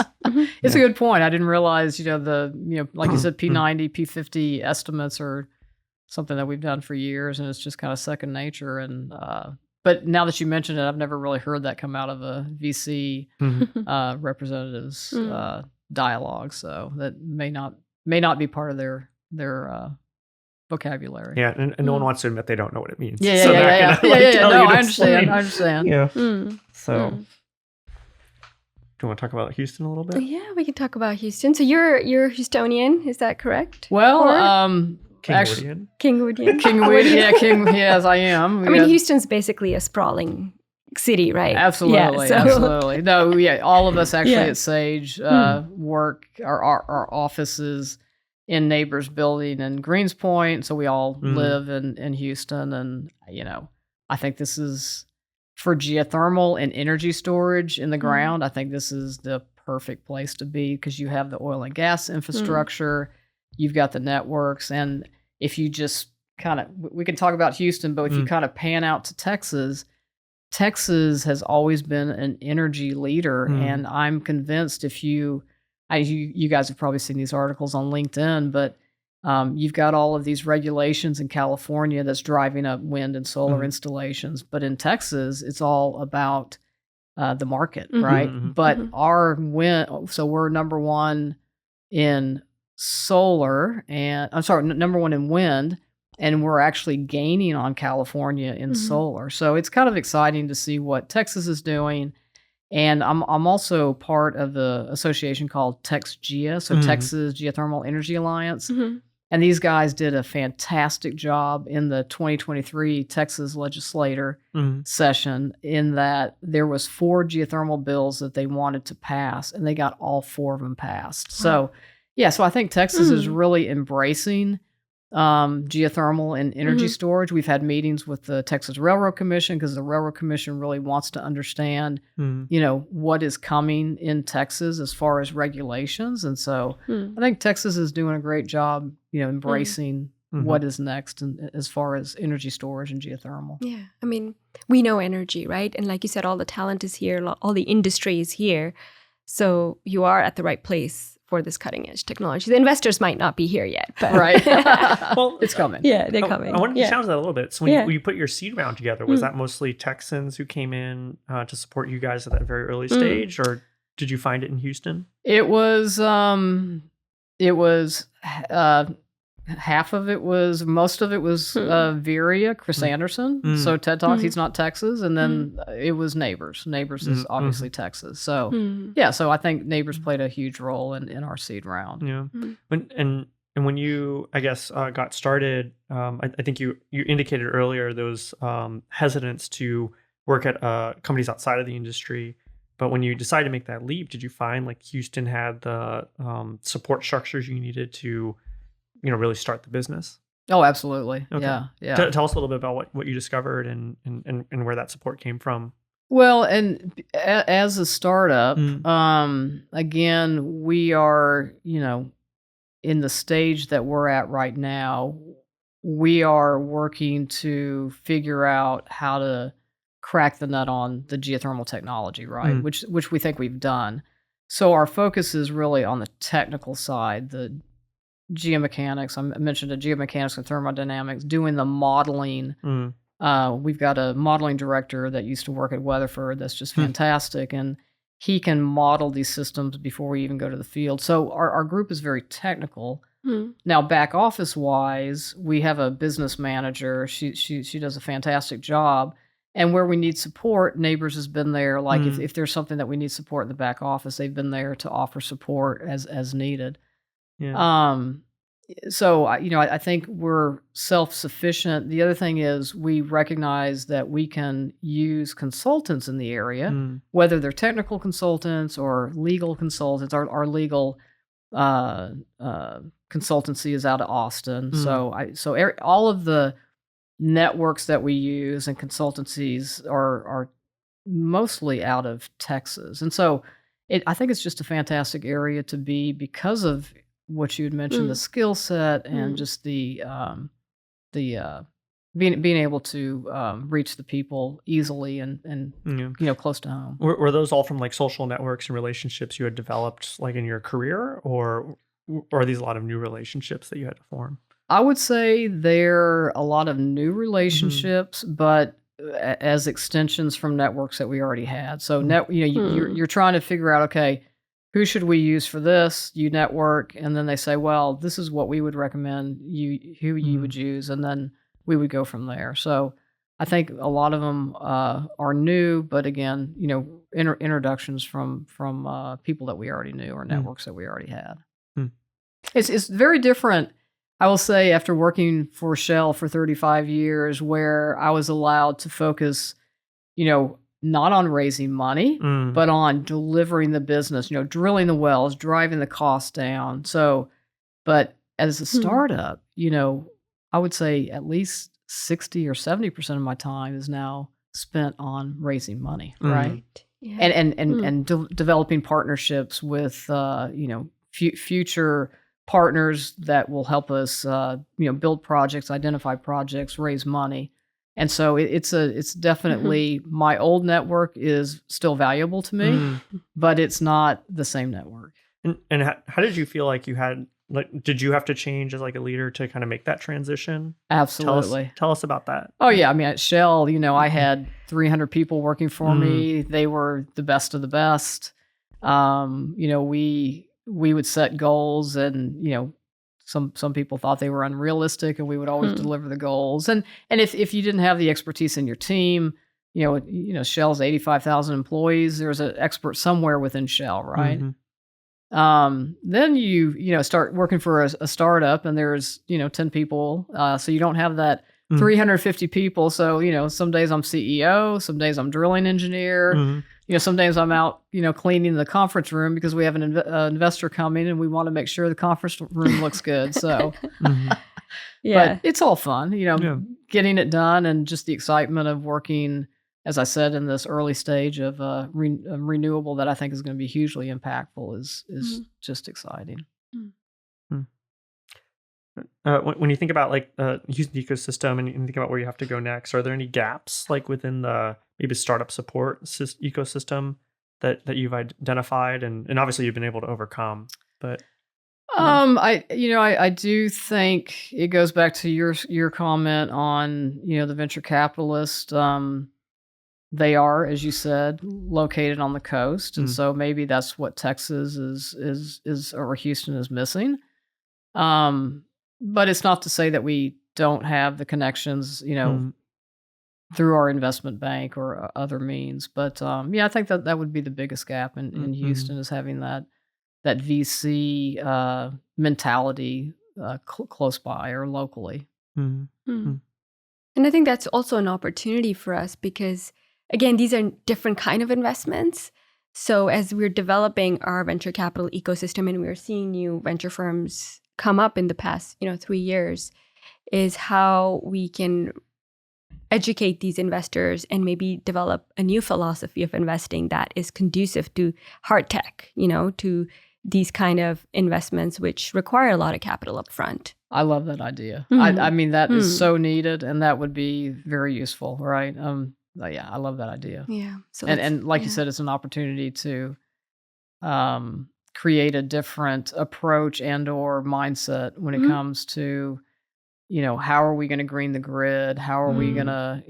It's a good point. I didn't realize, like you said, P90, P50 estimates are something that we've done for years, and it's just kind of second nature. And but now that you mentioned it, I've never really heard that come out of a VC representatives dialogue. So that may not be part of their vocabulary. Yeah, and no one wants to admit they don't know what it means. Yeah. No, I understand. Yeah. So, do you want to talk about Houston a little bit? Yeah, we can talk about Houston. So you're Houstonian, is that correct? Well, Kingwoodian. Kingwoodian. Yes, I am. I mean, Houston's basically a sprawling city, right? Absolutely, yeah, absolutely. No, all of us actually at Sage work our offices in neighbors' building in Greenspoint, so we all live in Houston, and I think this is for geothermal and energy storage in the ground. I think this is the perfect place to be because you have the oil and gas infrastructure, you've got the networks, and if you just kind of, we can talk about Houston, but if you kind of pan out to Texas, Texas has always been an energy leader, Mm. and I'm convinced if you guys have probably seen these articles on LinkedIn, but you've got all of these regulations in California that's driving up wind and solar Mhm. installations, but in Texas, it's all about the market, Mhm. right? Mhm. But Mhm. our wind, so we're number one in solar, and I'm sorry, number one in wind, and we're actually gaining on California in Mhm. solar. So it's kind of exciting to see what Texas is doing. And I'm also part of the association called TexGea, so Mhm. Texas Geothermal Energy Alliance. Mhm. And these guys did a fantastic job in the 2023 Texas legislator Mhm. session in that there was 4 geothermal bills that they wanted to pass, and they got all 4 of them passed. Wow. So, yeah, so I think Texas is Mm. really embracing geothermal and energy Mhm. storage. We've had meetings with the Texas Railroad Commission because the Railroad Commission really wants to understand, Mhm. what is coming in Texas as far as regulations. And so Mm. I think Texas is doing a great job, Mm. embracing Mhm. what is next as far as energy storage and geothermal. Yeah. I mean, we know energy, right? And like you said, all the talent is here, all the industry is here. So you are at the right place for this cutting edge technology. The investors might not be here yet, but Right. Well, It's coming. yeah, they're I coming. wanted to Yeah. challenge that a little bit. So when, Yeah. when you put your seed round together, was Mm. that mostly Texans who came in to support you guys at that very early Mm. stage, or did you find it in Houston? It was uh most of it was Viria, Chris Mm. Anderson. Mm. So TED Talks, Mm. he's not Texas, and then it was Neighbors. Neighbors is Mm. obviously Texas. So Mm. yeah, so I think Neighbors played a huge role in our seed round. Yeah. Mm. And when you, I guess, got started, I think you indicated earlier there was hesitance to work at companies outside of the industry. But when you decided to make that leap, did you find like Houston had the support structures you needed to, really start the business? Oh, absolutely. Okay. Yeah, yeah. Tell us a little bit about what you discovered and where that support came from. Well, and as a startup, Mm. again, we are, in the stage that we're at right now, we are working to figure out how to crack the nut on the geothermal technology, right? Mm. Which we think we've done. So our focus is really on the technical side, the geomechanics. I mentioned the geomechanics and thermodynamics, doing the modeling. Mm. We've got a modeling director that used to work at Weatherford that's just Hmm. fantastic, and he can model these systems before we even go to the field. So our group is very technical. Mm. Now, back office wise, we have a business manager. She does a fantastic job. And where we need support, Neighbors has been there. Like Mm. if there's something that we need support in the back office, they've been there to offer support as needed. Yeah. So I think we're self-sufficient. The other thing is we recognize that we can use consultants in the area, Mm. whether they're technical consultants or legal consultants. Our legal uh, uh, consultancy is out of Austin. Mm. All of the networks that we use and consultancies are mostly out of Texas, and so I think it's just a fantastic area to be because of what you had mentioned, the Mm. skill set and Mm. just the being able to reach the people easily and Yeah. close to home. Were those all from like social networks and relationships you had developed like in your career, or are these a lot of new relationships that you had to form? I would say there are a lot of new Mhm. relationships, but as extensions from networks that we already had. So Mm. you're trying to figure out, okay, who should we use for this? You network, and then they say, well, this is what we would recommend who you would Mm. use, and then we would go from there. So I think a lot of them are new, but again, introductions from people that we already knew or Mm. networks that we already had. Mm. It's very different. I will say after working for Shell for 35 years, where I was allowed to focus, not on raising money, Mm. but on delivering the business, drilling the wells, driving the costs down. So, but as a Hmm. startup, I would say at least 60 or 70% of my time is now spent on raising money, Mm. right? Right. Yeah. And developing partnerships with future partners that will help us build projects, identify projects, raise money. And so it's definitely my old network is still valuable to me, Mhm. but it's not the same network. And how did you feel like you had like did you have to change as like a leader to kind of make that transition? Absolutely. Tell us about that. Oh yeah, I mean at Shell, I had 300 people working for Mhm. me. They were the best of the best. We would set goals, and some people thought they were unrealistic, and we would always Hmm. deliver the goals. And if you didn't have the expertise in your team, Shell's 85,000 employees. There's an expert somewhere within Shell, right? Mhm. Then you start working for a startup, and there's 10 people, so you don't have that Mhm. 350 people. So some days I'm CEO, some days I'm drilling engineer. Mhm. Some days I'm out cleaning the conference room because we have an investor coming, and we want to make sure the conference room looks good. So, Mhm. Yeah. but it's all fun, Yeah. getting it done, and just the excitement of working, as I said, in this early stage of renewable that I think is going to be hugely impactful is Mhm. just exciting. Mm. When you think about like using the ecosystem and you think about where you have to go next, are there any gaps like within the maybe startup support ecosystem that you've identified and obviously you've been able to overcome? But I do think it goes back to your comment on the venture capitalist. They are, as you said, located on the coast, and Mm. so maybe that's what Texas is or Houston is missing. Um, but it's not to say that we don't have the connections, Mm. through our investment bank or other means. But yeah, I think that would be the biggest gap in Mm. Houston, is having that VC mentality close by or locally. Mm. Hmm. Mm. And I think that's also an opportunity for us because, again, these are different kind of investments. So as we're developing our venture capital ecosystem and we're seeing new venture firms come up in the past, 3 years, is how we can educate these investors and maybe develop a new philosophy of investing that is conducive to hard tech, to these kind of investments which require a lot of capital up front. I love that idea. Mhm. I mean, that is Hmm. so needed, and that would be very useful, right? Yeah, I love that idea. Yeah. So And like you yeah. said, it's an opportunity to create a different approach and or mindset when it Mhm. comes to how are we going to green the grid? How are we going to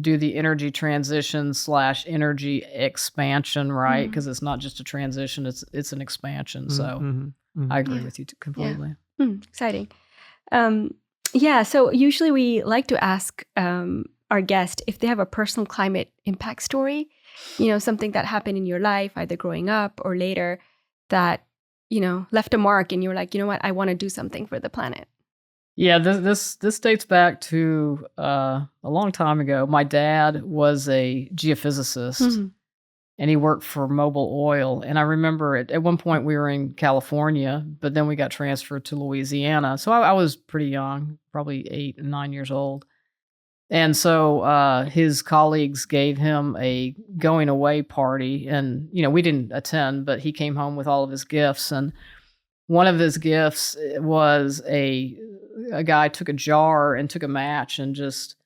do the energy transition / energy expansion, right? Mm. Because it's not just a transition; it's an expansion. So Mhm. Mhm. I agree Yeah. with you completely. Exciting. Um, yeah. So usually we like to ask our guest if they have a personal climate impact story, something that happened in your life, either growing up or later, that left a mark, and you're like, you know what, I want to do something for the planet. Yeah, this dates back to a long time ago. My dad was a geophysicist, Mhm. and he worked for Mobil Oil. And I remember at one point we were in California, but then we got transferred to Louisiana. So I was pretty young, probably 8 and 9 years old. And so his colleagues gave him a going away party, and we didn't attend, but he came home with all of his gifts. And one of his gifts was a guy took a jar and took a match and just,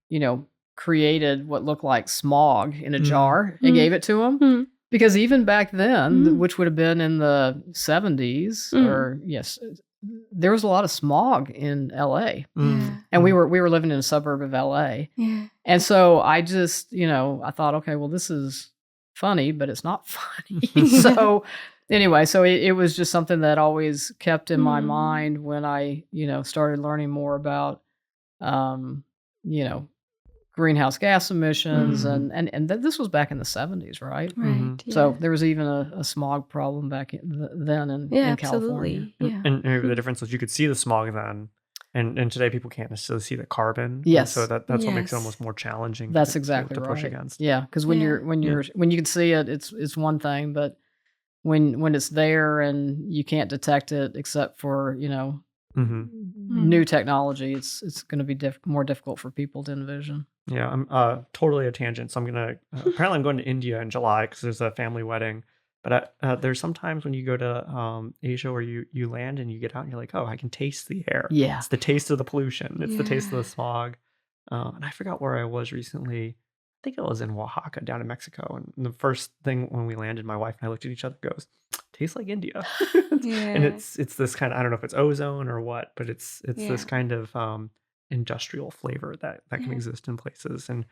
you know, created what looked like smog in a Mm. jar and gave it to him. Mm. Because even back then, Mm. which would have been in the 70s, Mm. or yes, there was a lot of smog in LA. Yeah. And we were living in a suburb of LA. Yeah. And so I just, I thought, okay, well, this is funny, but it's not funny. So anyway, so it was just something that always kept in my Mm. mind when I, started learning more about, um, you know, greenhouse gas emissions. Mhm. And this was back in the 70s, right? Right. Mhm. Yeah. So there was even a smog problem back then yeah, in California. absolutely. Yeah. And maybe the difference is you could see the smog then, and today people can't necessarily see the carbon. And Yes. so that's what makes it Yes. almost more challenging. That's to exactly push right. against. Yeah, because when Yeah. when you can see it, it's one thing, but when it's there and you can't detect it except for Hmm. new technology, it's going to be more difficult for people to envision. Yeah, I'm totally a tangent. So I'm gonna apparently I'm going to India in July because there's a family wedding. But there's sometimes when you go to Asia where you land and you get out and you're like, oh, I can taste the air. Yeah. It's the taste of the pollution. It's the taste of Yeah. the smog. And I forgot where I was recently. I think it was in Oaxaca, down in Mexico. And the first thing when we landed, my wife and I looked at each other, and goes, "Tastes like India." And Yeah. it's this kind of, I don't know if it's ozone or what, but it's this Yeah. kind of industrial flavor that can Yeah. exist in places. And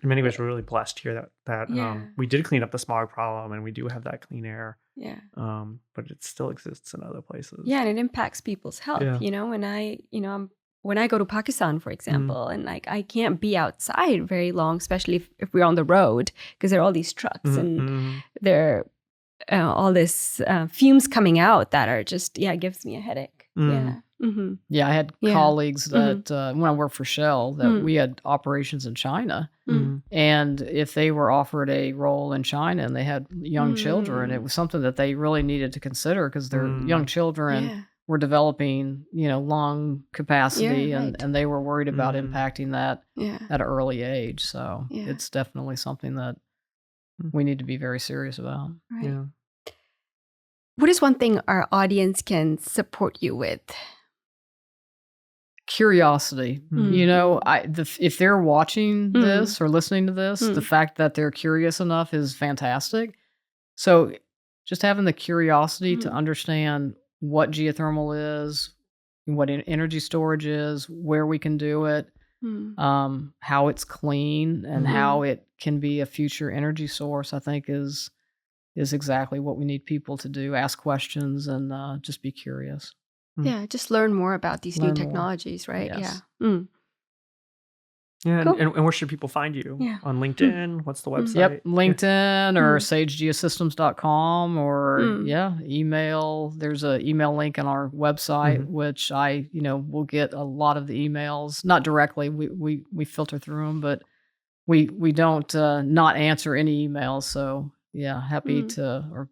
in many ways, we're really blessed here that Yeah. we did clean up the smog problem, and we do have that clean air. Yeah. But it still exists in other places. Yeah, and it impacts people's health, Yeah. when I go to Pakistan, for Mm. example, and like I can't be outside very long, especially if we're on the road, because there are all these trucks Mhm, and mhm. there are all this fumes coming out that are just, it gives me a headache. Yeah. Mm-hmm. Yeah, I had Yeah. colleagues that when I worked for Shell, that Mm. we had operations in China. Mhm. And if they were offered a role in China and they had young children, it was something that they really needed to consider because their young children Yeah. were developing, lung capacity, right. and they were worried about Mm. impacting that Yeah. at an early age. So Yeah. it's definitely something that Mm. we need to be very serious about. Right. Yeah. What is one thing our audience can support you with? Curiosity. Mm. If they're watching Mm. this or listening to this, the Mm. fact that they're curious enough is fantastic. So just having the curiosity to Mm. understand what geothermal is, what energy storage is, where we can do it, Mm. how it's clean, and Mhm. how it can be a future energy source, I think is exactly what we need people to do. Ask questions and just be curious. Yeah, just learn more about these new Learn more. technologies, right? Yes. Yeah. Mm. Yeah. Cool. And where should people find you? Yeah. On LinkedIn? What's the website? Yep, LinkedIn or Mm. sagegeosystems.com or Mm. email. There's an email link on our website, Mhm. which I will get a lot of the emails, not directly. We filter through them, but we don't not answer any emails. So yeah, happy Mm. to or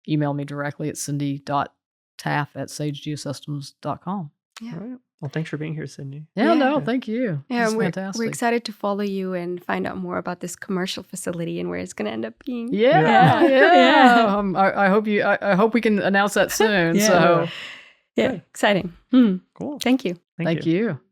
email me directly at cindy.taff@sagegeosystems.com. Yeah. All right. Well, thanks for being here, Sydney. Yeah, Yeah. no, thank you. Yeah, It's and we're fantastic. excited to follow you and find out more about this commercial facility and where it's going to end up being. Yeah, Yeah. yeah. Yeah. I hope I hope we can announce that soon. Yeah. So Yeah, Good. exciting. Cool. Thank you. thank you.